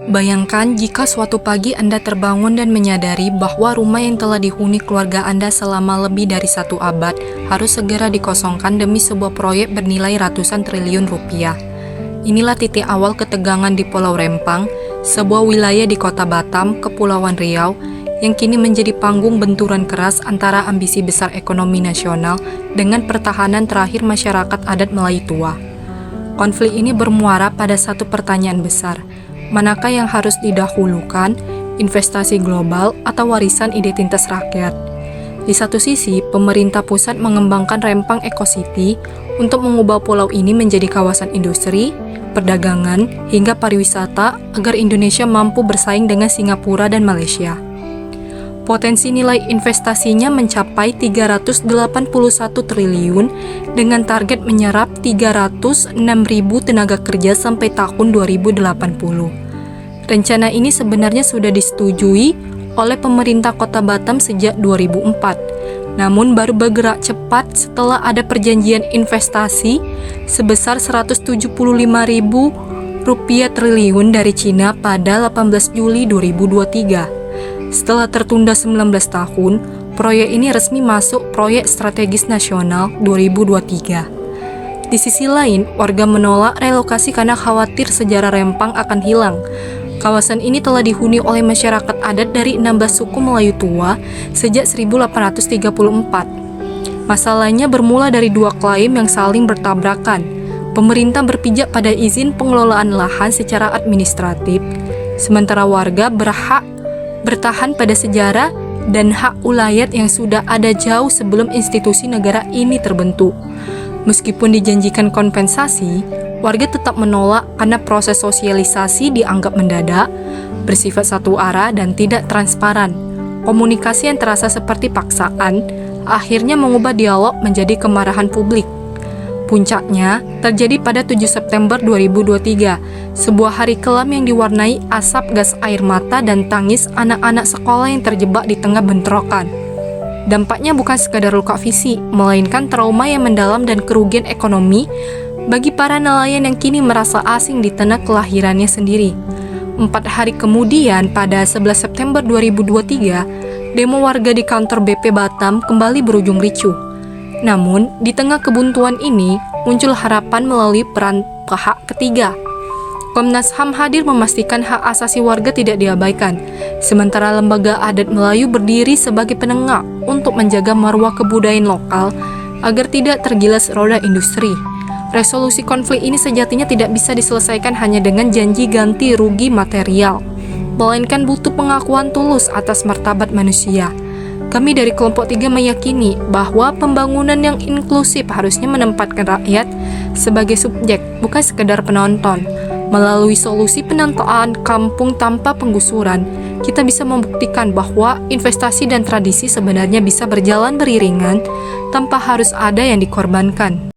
Bayangkan jika suatu pagi Anda terbangun dan menyadari bahwa rumah yang telah dihuni keluarga Anda selama lebih dari 1 abad harus segera dikosongkan demi sebuah proyek bernilai ratusan triliun rupiah. Inilah titik awal ketegangan di Pulau Rempang, sebuah wilayah di Kota Batam, Kepulauan Riau, yang kini menjadi panggung benturan keras antara ambisi besar ekonomi nasional dengan pertahanan terakhir masyarakat adat Melayu tua. Konflik ini bermuara pada satu pertanyaan besar. Manakah yang harus didahulukan, investasi global atau warisan identitas rakyat? Di satu sisi, pemerintah pusat mengembangkan Rempang Eco City untuk mengubah pulau ini menjadi kawasan industri, perdagangan, hingga pariwisata agar Indonesia mampu bersaing dengan Singapura dan Malaysia. Potensi nilai investasinya mencapai 381 triliun dengan target menyerap 306.000 tenaga kerja sampai tahun 2080. Rencana ini sebenarnya sudah disetujui oleh pemerintah Kota Batam sejak 2004, namun baru bergerak cepat setelah ada perjanjian investasi sebesar 175.000 rupiah triliun dari Cina pada 18 Juli 2023. Setelah tertunda 19 tahun, proyek ini resmi masuk Proyek Strategis Nasional 2023. Di sisi lain, warga menolak relokasi karena khawatir sejarah Rempang akan hilang. Kawasan ini telah dihuni oleh masyarakat adat dari 16 suku Melayu tua sejak 1834. Masalahnya bermula dari dua klaim yang saling bertabrakan. Pemerintah berpijak pada izin pengelolaan lahan secara administratif, sementara warga berhak bertahan pada sejarah dan hak ulayat yang sudah ada jauh sebelum institusi negara ini terbentuk. Meskipun dijanjikan kompensasi, warga tetap menolak karena proses sosialisasi dianggap mendadak, bersifat satu arah dan tidak transparan. Komunikasi yang terasa seperti paksaan akhirnya mengubah dialog menjadi kemarahan publik. Puncaknya terjadi pada 7 September 2023, sebuah hari kelam yang diwarnai asap gas air mata dan tangis anak-anak sekolah yang terjebak di tengah bentrokan. Dampaknya bukan sekadar luka fisik, melainkan trauma yang mendalam dan kerugian ekonomi bagi para nelayan yang kini merasa asing di tanah kelahirannya sendiri. 4 hari kemudian, pada 11 September 2023, demo warga di kantor BP Batam kembali berujung ricuh. Namun, di tengah kebuntuan ini, muncul harapan melalui peran pihak ketiga. Komnas HAM hadir memastikan hak asasi warga tidak diabaikan, sementara lembaga adat Melayu berdiri sebagai penengah untuk menjaga marwah kebudayaan lokal agar tidak tergilas roda industri. Resolusi konflik ini sejatinya tidak bisa diselesaikan hanya dengan janji ganti rugi material, melainkan butuh pengakuan tulus atas martabat manusia. Kami dari kelompok 3 meyakini bahwa pembangunan yang inklusif harusnya menempatkan rakyat sebagai subjek, bukan sekedar penonton. Melalui solusi penataan kampung tanpa penggusuran, kita bisa membuktikan bahwa investasi dan tradisi sebenarnya bisa berjalan beriringan tanpa harus ada yang dikorbankan.